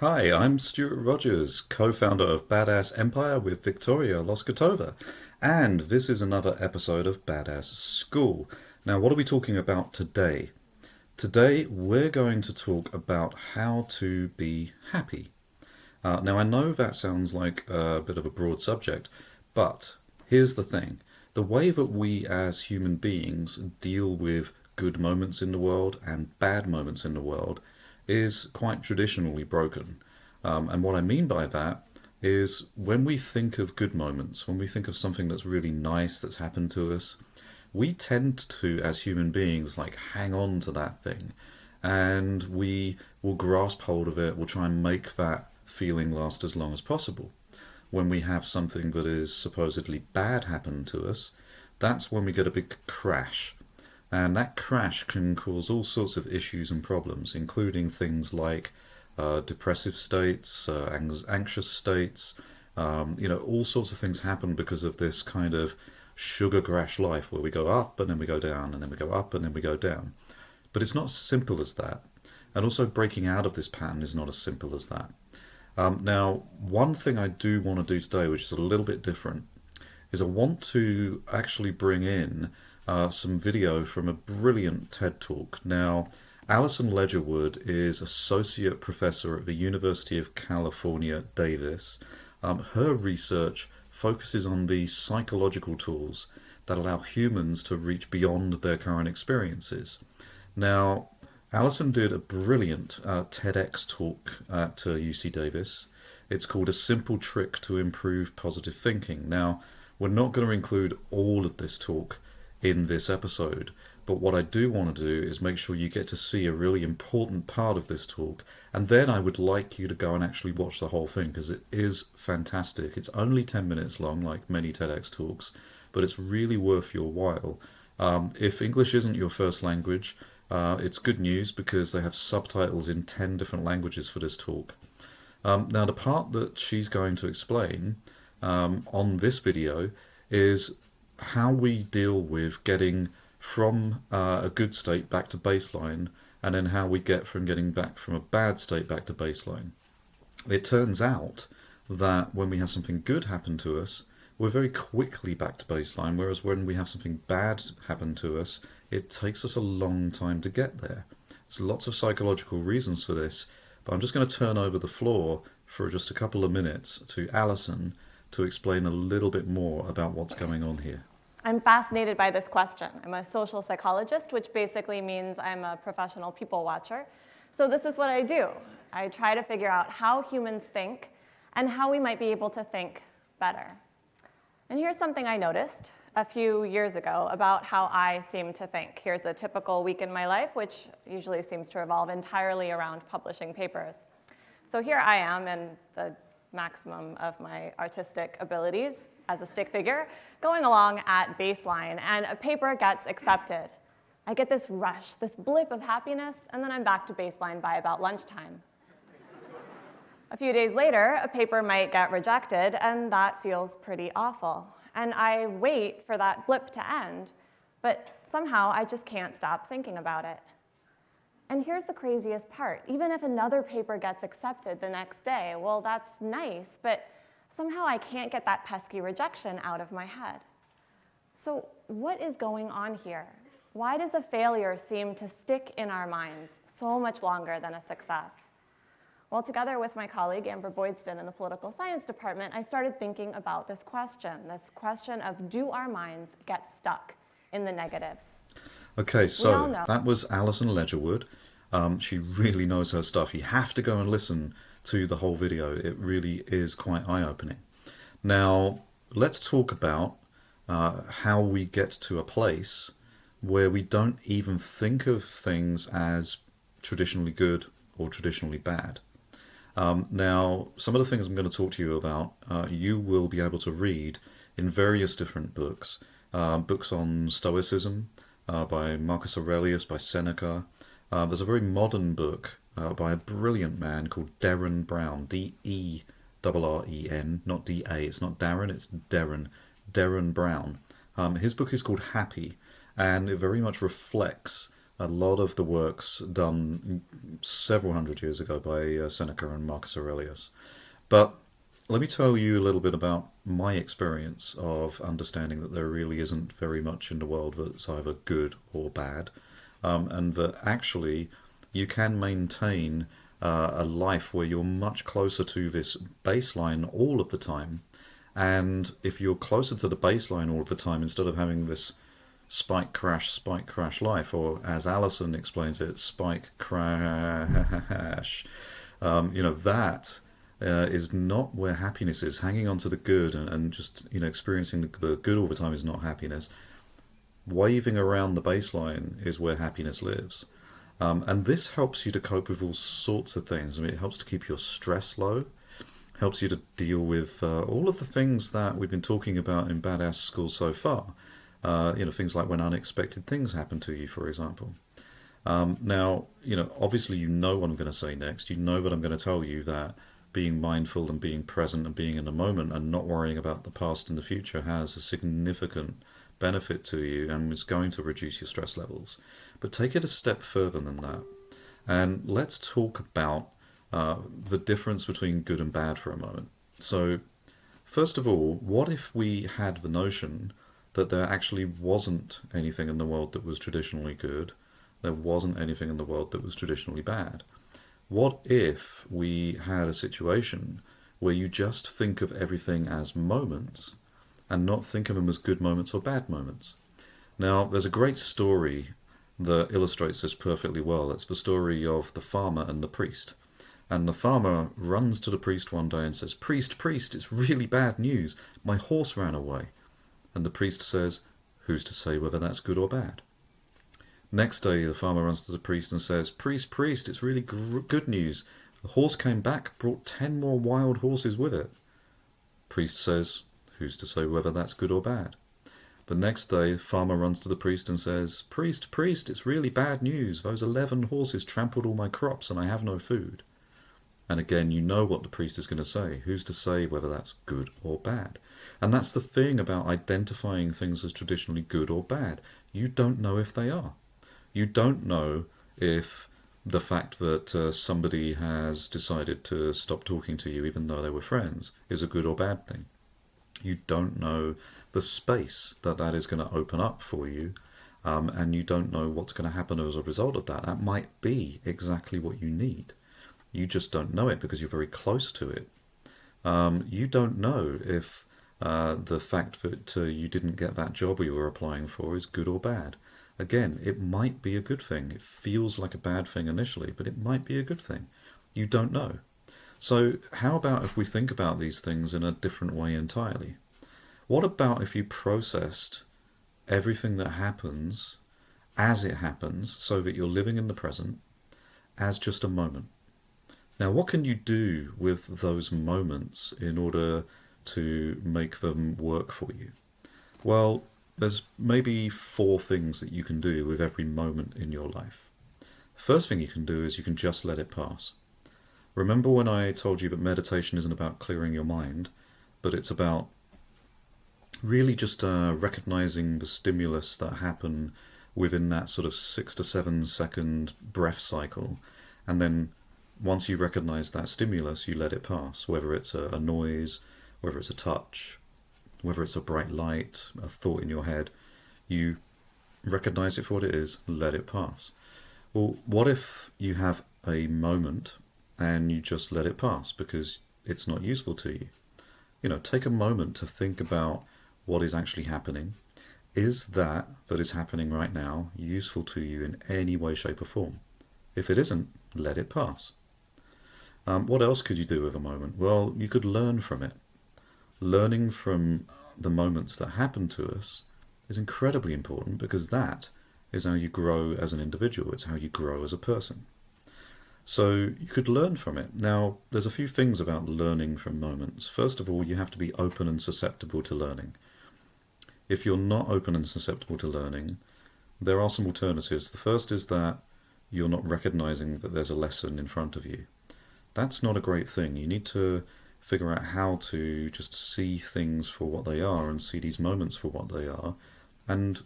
Hi, I'm Stuart Rogers, co-founder of Badass Empire with Victoria Loskotova, and this is another episode of Badass School. Now, what are we talking about today? Today, we're going to talk about how to be happy. Now, I know that sounds like a bit of a broad subject, but here's the thing. The way that we as human beings deal with good moments in the world and bad moments in the world is quite traditionally broken. And what I mean by that is when we think of good moments, when we think of something that's really nice that's happened to us, we tend to, as human beings, like hang on to that thing. And we will grasp hold of it, we'll try and make that feeling last as long as possible. When we have something that is supposedly bad happen to us, that's when we get a big crash. And that crash can cause all sorts of issues and problems, including things like depressive states, anxious states. All sorts of things happen because of this kind of sugar crash life where we go up and then we go down and then we go up and then we go down. But it's not as simple as that. And also breaking out of this pattern is not as simple as that. Now, one thing I do want to do today, which is a little bit different, is I want to actually bring in some video from a brilliant TED Talk. Now, Alison Ledgerwood is Associate Professor at the University of California, Davis. Her research focuses on the psychological tools that allow humans to reach beyond their current experiences. Now, Alison did a brilliant TEDx talk at UC Davis. It's called A Simple Trick to Improve Positive Thinking. Now, we're not going to include all of this talk in this episode, but what I do want to do is make sure you get to see a really important part of this talk, and then I would like you to go and actually watch the whole thing because it is fantastic. It's only 10 minutes long, like many TEDx talks, but it's really worth your while. If English isn't your first language, it's good news because they have subtitles in 10 different languages for this talk. Now, the part that she's going to explain on this video is how we deal with getting from a good state back to baseline, and then how we get from getting back from a bad state back to baseline. It turns out that when we have something good happen to us, we're very quickly back to baseline, whereas when we have something bad happen to us, it takes us a long time to get there. There's lots of psychological reasons for this, but I'm just going to turn over the floor for just a couple of minutes to Alison to explain a little bit more about what's going on here. I'm fascinated by this question. I'm a social psychologist, which basically means I'm a professional people watcher. So this is what I do. I try to figure out how humans think and how we might be able to think better. And here's something I noticed a few years ago about how I seem to think. Here's a typical week in my life, which usually seems to revolve entirely around publishing papers. So here I am in the maximum of my artistic abilities as a stick figure, going along at baseline, and a paper gets accepted. I get this rush, this blip of happiness, and then I'm back to baseline by about lunchtime. A few days later, a paper might get rejected, and that feels pretty awful. And I wait for that blip to end, but somehow I just can't stop thinking about it. And here's the craziest part. Even if another paper gets accepted the next day, well, that's nice, but somehow I can't get that pesky rejection out of my head. So what is going on here? Why does a failure seem to stick in our minds so much longer than a success? Well, together with my colleague Amber Boydston in the political science department, I started thinking about this question of do our minds get stuck in the negatives? Okay, so that was Alison Ledgerwood. She really knows her stuff. You have to go and listen to the whole video. It really is quite eye-opening. Now, let's talk about how we get to a place where we don't even think of things as traditionally good or traditionally bad. Now, some of the things I'm going to talk to you about, you will be able to read in various different books. Books on Stoicism by Marcus Aurelius, by Seneca. There's a very modern book by a brilliant man called Derren Brown, D-E-R-R-E-N, not D-A. It's not Darren, it's Derren Brown. His book is called Happy, and it very much reflects A lot of the work's done several hundred years ago by Seneca and Marcus Aurelius. But let me tell you a little bit about my experience of understanding that there really isn't very much in the world that's either good or bad, and that actually you can maintain a life where you're much closer to this baseline all of the time. And if you're closer to the baseline all of the time, instead of having this spike crash life, or as Alison explains it, spike crash, that is not where happiness is. Hanging on to the good and just experiencing the good all the time is not happiness. Waving around the baseline is where happiness lives. And this helps you to cope with all sorts of things. I mean, it helps to keep your stress low, helps you to deal with all of the things that we've been talking about in Badass School so far. Things like when unexpected things happen to you, for example. Now, obviously you know what I'm going to say next. You know that I'm going to tell you that being mindful and being present and being in the moment and not worrying about the past and the future has a significant benefit to you and is going to reduce your stress levels. But take it a step further than that. And let's talk about the difference between good and bad for a moment. So, first of all, what if we had the notion that there actually wasn't anything in the world that was traditionally good, there wasn't anything in the world that was traditionally bad? What if we had a situation where you just think of everything as moments and not think of them as good moments or bad moments? Now, there's a great story that illustrates this perfectly well. It's the story of the farmer and the priest. And the farmer runs to the priest one day and says, "Priest, priest, it's really bad news. My horse ran away." And the priest says, "Who's to say whether that's good or bad?" Next day, the farmer runs to the priest and says, "Priest, priest, it's really good news. The horse came back, brought 10 more wild horses with it." Priest says, "Who's to say whether that's good or bad?" The next day, farmer runs to the priest and says, "Priest, priest, it's really bad news. Those 11 horses trampled all my crops and I have no food." And again, you know what the priest is going to say. Who's to say whether that's good or bad? And that's the thing about identifying things as traditionally good or bad. You don't know if they are. You don't know if the fact that somebody has decided to stop talking to you even though they were friends is a good or bad thing. You don't know the space that that is going to open up for you, and you don't know what's going to happen as a result of that. That might be exactly what you need. You just don't know it because you're very close to it. You don't know if the fact that you didn't get that job you were applying for is good or bad. Again, it might be a good thing. It feels like a bad thing initially, but it might be a good thing. You don't know. So how about if we think about these things in a different way entirely? What about if you processed everything that happens as it happens, so that you're living in the present as just a moment? Now, what can you do with those moments in order to make them work for you? Well, there's maybe 4 things that you can do with every moment in your life. First thing you can do is you can just let it pass. Remember when I told you that meditation isn't about clearing your mind, but it's about really just recognizing the stimulus that happen within that sort of 6 to 7 second breath cycle, and then once you recognize that stimulus, you let it pass, whether it's a noise, whether it's a touch, whether it's a bright light, a thought in your head. You recognize it for what it is, let it pass. Well, what if you have a moment and you just let it pass because it's not useful to you? Take a moment to think about what is actually happening. Is that is happening right now useful to you in any way, shape or form? If it isn't, let it pass. What else could you do with a moment? Well, you could learn from it. Learning from the moments that happen to us is incredibly important because that is how you grow as an individual. It's how you grow as a person. So you could learn from it. Now, there's a few things about learning from moments. First of all, you have to be open and susceptible to learning. If you're not open and susceptible to learning, there are some alternatives. The first is that you're not recognizing that there's a lesson in front of you. That's not a great thing. You need to figure out how to just see things for what they are and see these moments for what they are. And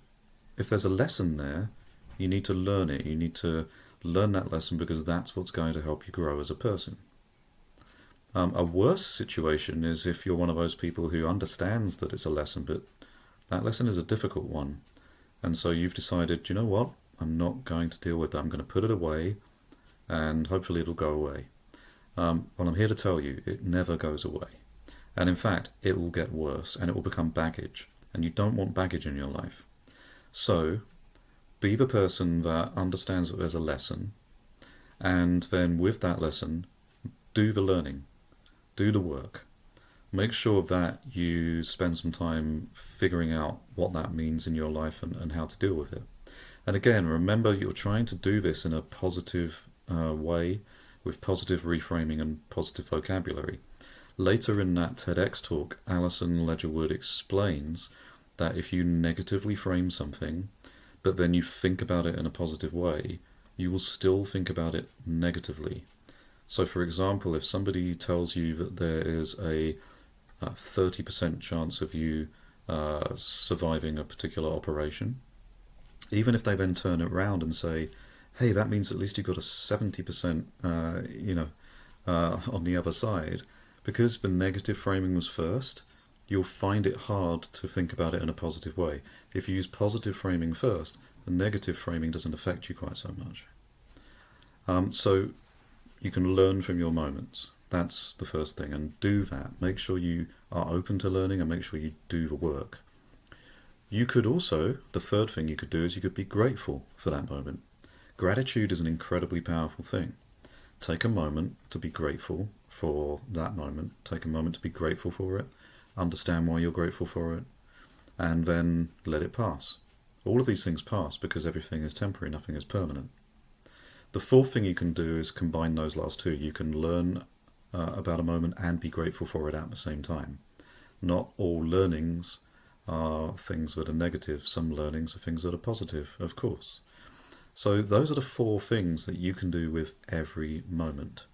if there's a lesson there, You need to learn it. You need to learn that lesson because that's what's going to help you grow as a person. A worse situation is if you're one of those people who understands that it's a lesson, but that lesson is a difficult one. And so you've decided, you know what, I'm not going to deal with that. I'm going to put it away and hopefully it'll go away. Well, I'm here to tell you, it never goes away. And in fact, it will get worse and it will become baggage. And you don't want baggage in your life. So be the person that understands that there's a lesson, and then with that lesson, do the learning, do the work. Make sure that you spend some time figuring out what that means in your life and how to deal with it. And again, remember, you're trying to do this in a positive way, with positive reframing and positive vocabulary. Later in that TEDx talk, Alison Ledgerwood explains that if you negatively frame something, but then you think about it in a positive way, you will still think about it negatively. So for example, if somebody tells you that there is a 30% chance of you surviving a particular operation, even if they then turn it around and say, hey, that means at least you've got a 70% on the other side, because the negative framing was first, you'll find it hard to think about it in a positive way. If you use positive framing first, the negative framing doesn't affect you quite so much. So you can learn from your moments. That's the first thing, and do that. Make sure you are open to learning and make sure you do the work. You could also, the third thing you could do is you could be grateful for that moment. Gratitude is an incredibly powerful thing. Take a moment to be grateful for that moment. Take a moment to be grateful for it. Understand why you're grateful for it. And then let it pass. All of these things pass because everything is temporary, nothing is permanent. The fourth thing you can do is combine those last two. You can learn about a moment and be grateful for it at the same time. Not all learnings are things that are negative. Some learnings are things that are positive, of course. So those are the four things that you can do with every moment.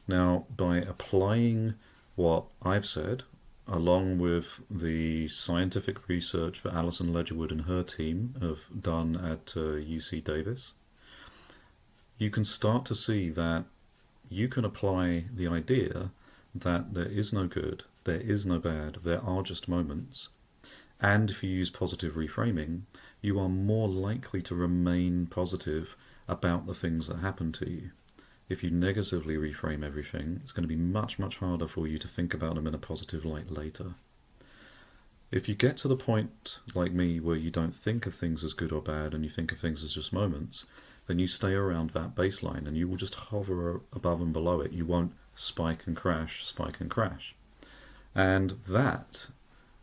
Now, by applying what I've said, along with the scientific research that Alison Ledgerwood and her team have done at UC Davis, you can start to see that you can apply the idea that there is no good, there is no bad, there are just moments. And if you use positive reframing, you are more likely to remain positive about the things that happen to you. If you negatively reframe everything, it's going to be much, much harder for you to think about them in a positive light later. If you get to the point, like me, where you don't think of things as good or bad and you think of things as just moments, then you stay around that baseline and you will just hover above and below it. You won't spike and crash, spike and crash. And that,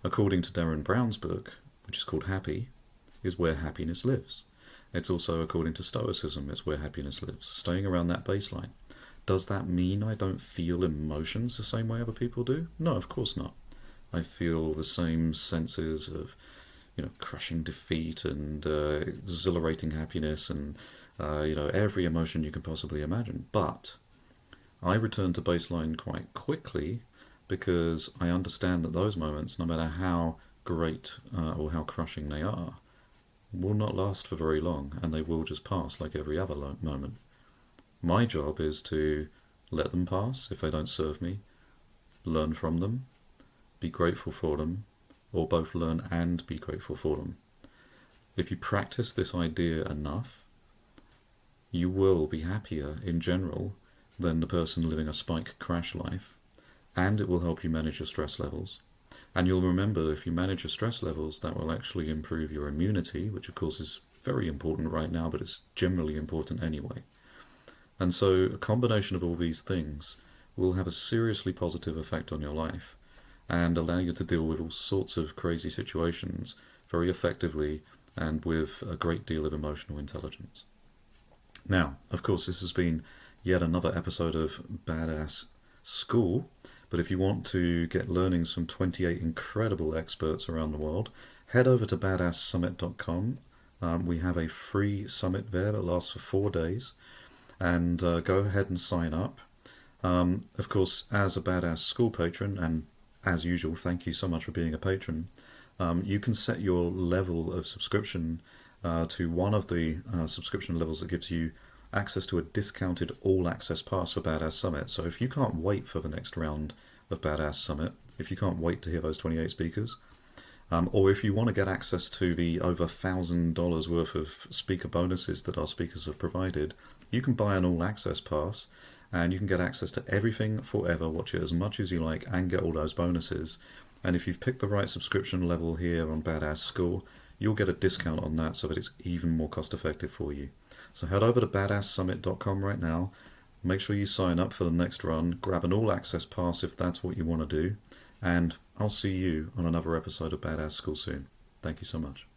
according to Darren Brown's book, which is called Happy, is where happiness lives. It's also, according to Stoicism, it's where happiness lives, staying around that baseline. Does that mean I don't feel emotions the same way other people do? No, of course not. I feel the same senses of, crushing defeat and exhilarating happiness and, every emotion you can possibly imagine. But I return to baseline quite quickly because I understand that those moments, no matter how great or how crushing they are, will not last for very long, and they will just pass like every other moment. My job is to let them pass if they don't serve me, learn from them, be grateful for them, or both learn and be grateful for them. If you practice this idea enough, you will be happier in general than the person living a spike crash life, and it will help you manage your stress levels. And you'll remember, if you manage your stress levels, that will actually improve your immunity, which of course is very important right now, but it's generally important anyway. And so a combination of all these things will have a seriously positive effect on your life and allow you to deal with all sorts of crazy situations very effectively and with a great deal of emotional intelligence. Now, of course, this has been yet another episode of Badass School. But if you want to get learnings from 28 incredible experts around the world, head over to badasssummit.com. We have a free summit there that lasts for 4 days. And go ahead and sign up. Of course, as a Badass School patron, and as usual, thank you so much for being a patron, you can set your level of subscription to one of the subscription levels that gives you access to a discounted all-access pass for Badass Summit. So if you can't wait for the next round of Badass Summit, if you can't wait to hear those 28 speakers, or if you want to get access to the over $1,000 worth of speaker bonuses that our speakers have provided, you can buy an all-access pass and you can get access to everything forever, watch it as much as you like, and get all those bonuses. And if you've picked the right subscription level here on Badass School, you'll get a discount on that so that it's even more cost effective for you. So head over to badasssummit.com right now, make sure you sign up for the next run, grab an all-access pass if that's what you want to do, and I'll see you on another episode of Badass School soon. Thank you so much.